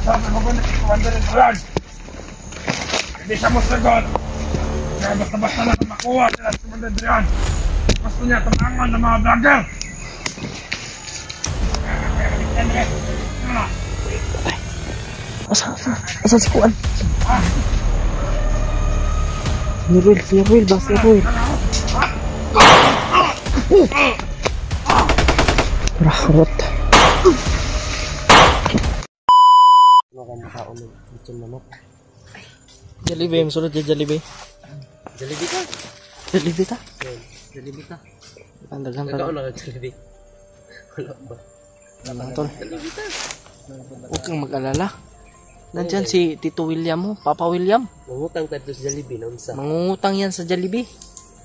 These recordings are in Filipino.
sa magugulit si Commander Igulan. Hindi siya masagot. Kaya basta-basta lang makuha sila sa Commander Adrian. Gusto niya tumangon ng mga vlogger. Asa si Kuan? Si Ruel ba? Si Ruel. Rahrot. Makan kaon ng lechon manok. Jollibee, yung sunod yung Jollibee. Jollibee ka? Jollibee ta? Jollibee ka? Pandagan Nagkaon pa. na ka Jollibee. Wala ba? Mga tol. Jollibee ka? Huwag kang mag-alala. Nandyan si Tito William mo, Papa William. Mangutang tayo sa Jollibee na unsa. Mangungutang yan sa Jollibee.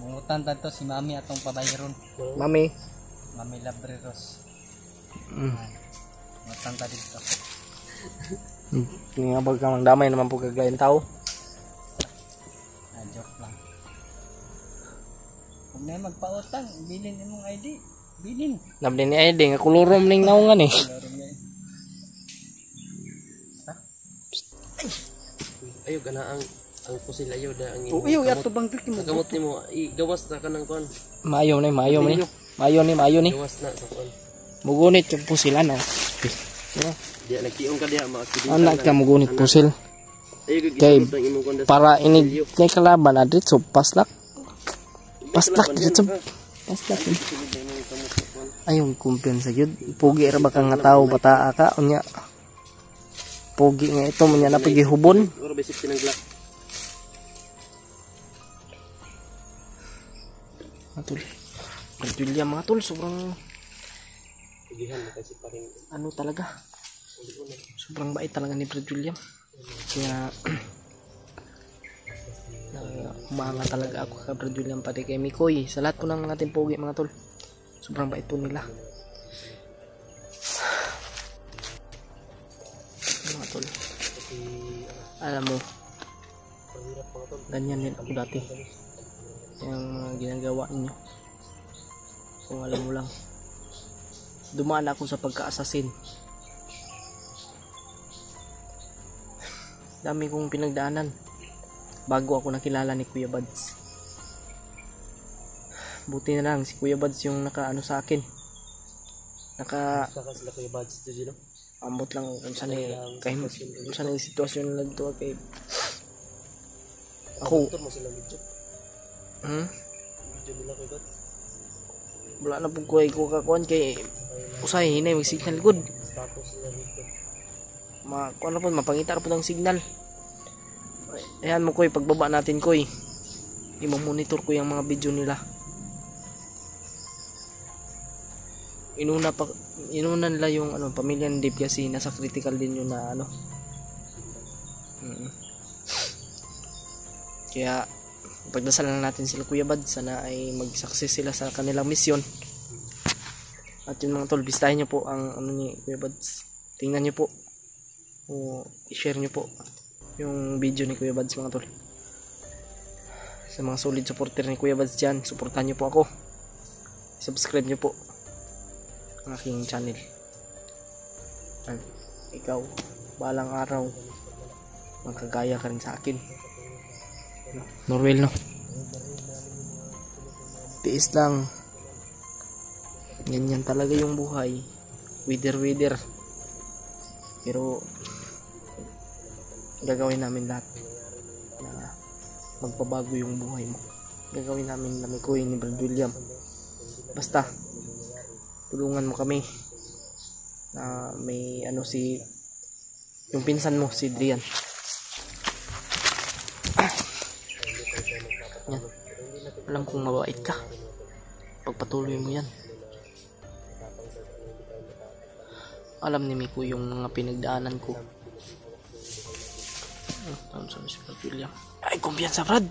Mangutan tanto si Mami atong pabayron. Mami. Mami Labreros. Mm. Mangutan ta dito. Nga ba kang damay naman po kagayan tao. Joke lang. Kung may magpautang, bilin imong ID. Bilin. Nabli ni Aide, nga kulurom ning naungan eh. Ayo kana ang pusil ayo da ang Iyo yato bang dito mo. gamot nimo igawas na kanang kuan. Maayo ni. Maayo ni. Gawas na sa kuan. Mugunit yung pusil ano. Dia nagkiong ka diha maaksidente. Anak ka mugunit pusil. Ayo Kay gigisod ang imong kuan. para inig kay kalaban adrit so paslak. Paslak dito. Paslak. Ayong kumpiyansa gyud. Pugi ra ba ka nga tawo bataa ka unya. Pugi nga ito unya na pagihubon. Oro basic tinanglak. Matul. Brad William mga tol sobrang Gihan na kasi paring ano talaga. Sobrang bait talaga ni Brad William. Kaya umanga talaga ako kay Brad William pati kay Mikoy. Sa lahat po ng ating pogi mga tol. Sobrang bait po nila. Mga tol. Alam mo, ganyan din ako dati. Yung mga ginagawa ninyo. Kung alam mo lang. Dumaan ako sa pagka-assassin. Dami kong pinagdaanan bago ako nakilala ni Kuya Buds. Buti na lang si Kuya Buds yung nakaano sa akin. saka sila kay Buds to dito. Ambot lang kung saan kung saan yung sitwasyon nila dito kay ako. Mo sila video. Video nila kay Buds. Wala na po ko kakuan kay usay hinay mag signal good. Status nila dito. Kuan na po mapangita ra po ng signal. Ayan mo koy pagbaba natin koy. I-monitor ko yung mga video nila. Inuna nila yung ano pamilya ni Dave kasi nasa critical din yun na ano. Kaya pagdasalan natin sila Kuya Bad, sana ay mag-success sila sa kanilang misyon. At yun mga tol, bistahin nyo po ang ano ni Kuya Bad. Tingnan nyo po o i-share nyo po yung video ni Kuya Bad mga tol. Sa mga solid supporter ni Kuya Bad dyan, supportan nyo po ako. Subscribe nyo po ang aking channel. At ikaw, balang araw magkagaya ka rin sa akin. Norwell no, tiis lang, ganyan talaga yung buhay, wither pero gagawin namin lahat na magpabago yung buhay mo. Gagawin namin na may kuhin ni Brad William, basta tulungan mo kami na may ano si yung pinsan mo si Adrian. Yan. Alam kong mabait ka. Pagpatuloy mo yan. Alam ni Miko yung mga pinagdaanan ko. Sabi si Brad William. Ay, kumpiyansa Brad.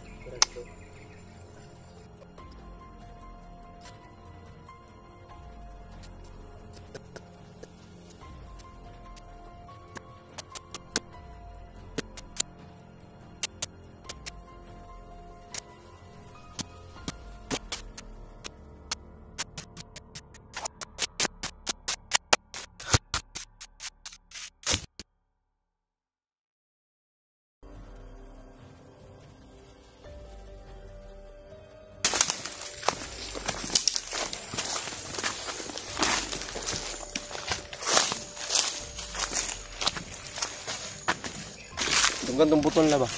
Ang gantong button na ba?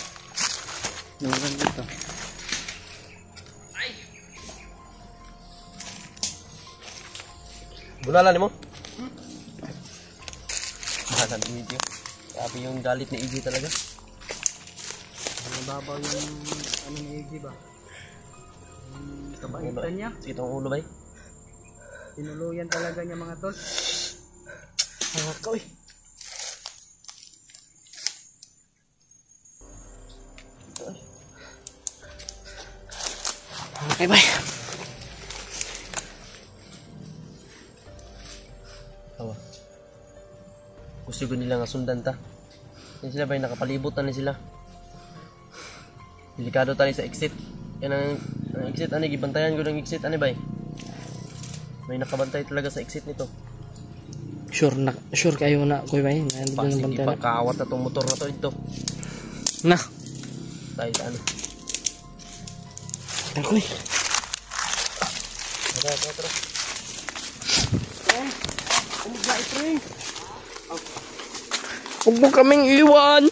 Naman dito. Bunalan mo? Bunalan ni Iggy. Grabe yung galit ni Iggy talaga. Nababaw yung ano ni Iggy ba? Kabaitan niya. Sige itong ulo ba? Tinuluyan talaga niya mga tol. Ako eh. Okay, bye. Awa. Gusto ko nila nga sundan ta. Yan sila ba nakapalibot na ni sila. Delikado tayo sa exit. Yan ang exit. Ano, gibantayan ko ng exit. Ano ba? May nakabantay talaga sa exit nito. Sure kayo na, Kuya Bay. Nandun Pasig ang bantay. ipagkaawat na itong motor na to dito. Na. Tayo sa ano. Ako eh. Tara. Huwag mo kaming iwan.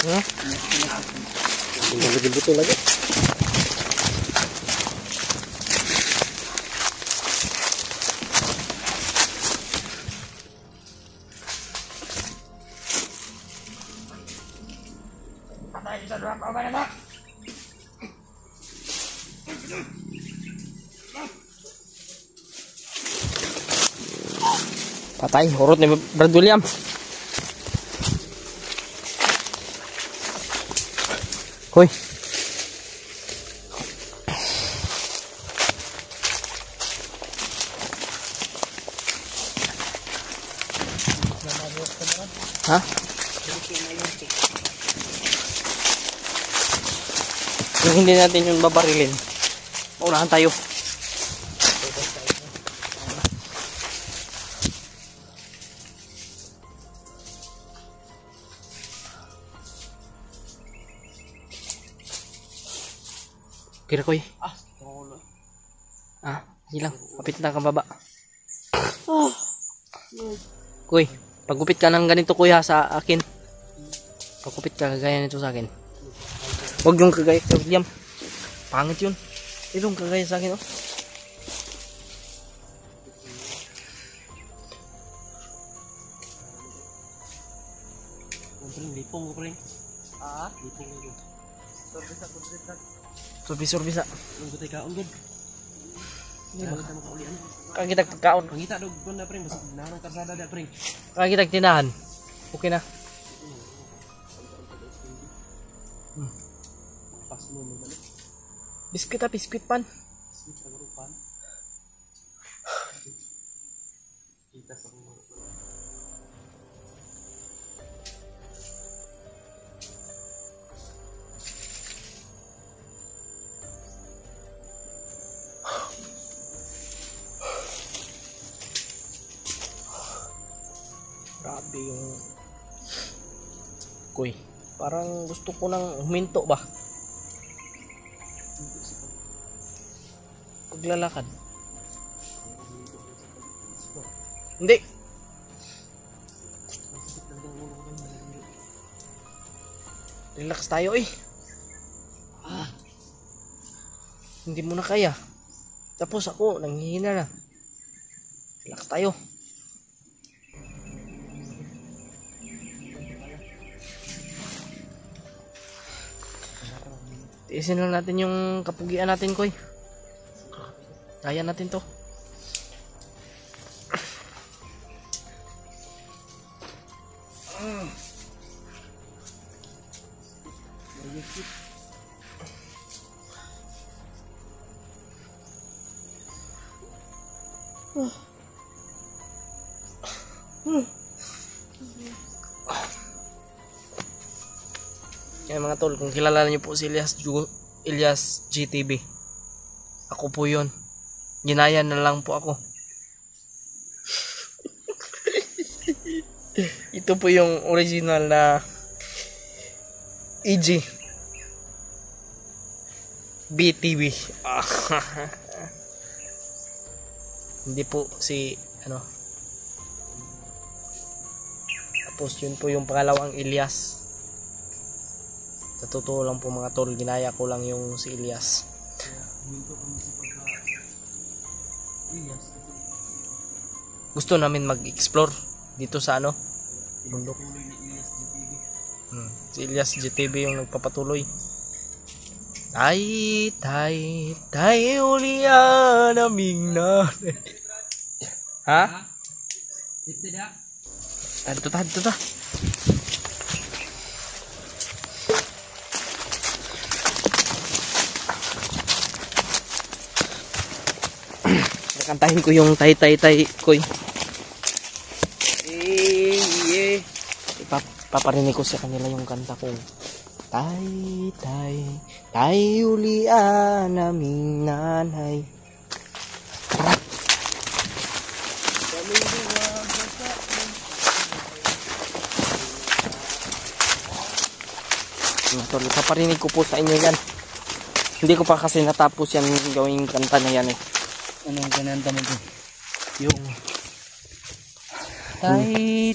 Ha? Hindi buto lagi. Patay sa dua ka ba na? Patay, urot ni Brad William. Hoy. Ha? Kung hindi natin yung babarilin, maunahan tayo. Kira koy. Sige lang. Kapit na kang baba. Kuy, pagupit ka ng ganito kuya sa akin. Pagupit ka kagaya nito sa akin. Huwag yung kagaya kay William. Pangit yun. Ito yung kagaya sa akin, oh. Lipong ko rin. Lipong ko. Surbisa. Nung gutay kaon gud. Hindi ba ka makaulian? Kagitag pagkaon. Pangita dog kun na pre, basig na nang karsada da pre. Kagitag tinahan. Okay na. Pas mo mo balik. Biskuit pan. Sige sa grupan. Kita sa mga. Grabe yung Kuy, parang gusto ko nang huminto ba? Paglalakad. Hindi. Relax tayo eh. Hindi mo na kaya. Tapos ako, nanghihina na. Relax tayo. Tiisin lang natin yung kapugian natin, Koy. Kaya natin to. Kaya mga tol, kung kilala niyo po si Elias GTV, ako po yun. Ginaya na lang po ako. Ito po yung original na EG BTV. Hindi po si ano. Tapos yun po yung pangalawang Elias. Sa totoo lang po mga tol, ginaya ko lang yung si Elias. Gusto namin mag-explore dito sa ano, bundok. Si Elias GTV yung nagpapatuloy. Tay ulian aming na. Ha? Ito ta. Kantahin ko yung tay koy. Paparinig ko sa kanila yung kanta kong tay ulian naming nanay. Paparinig ko po sa inyo yan. Hindi ko pa kasi natapos yan gawing kanta na yan eh. Anong kananta mo po? Yung Tay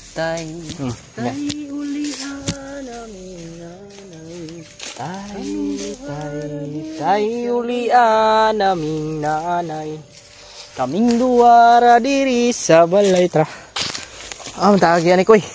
ulian aming nanay. Tay ulian aming nanay. Kaming duwara diri sa balay tra. Matagi yan ko eh.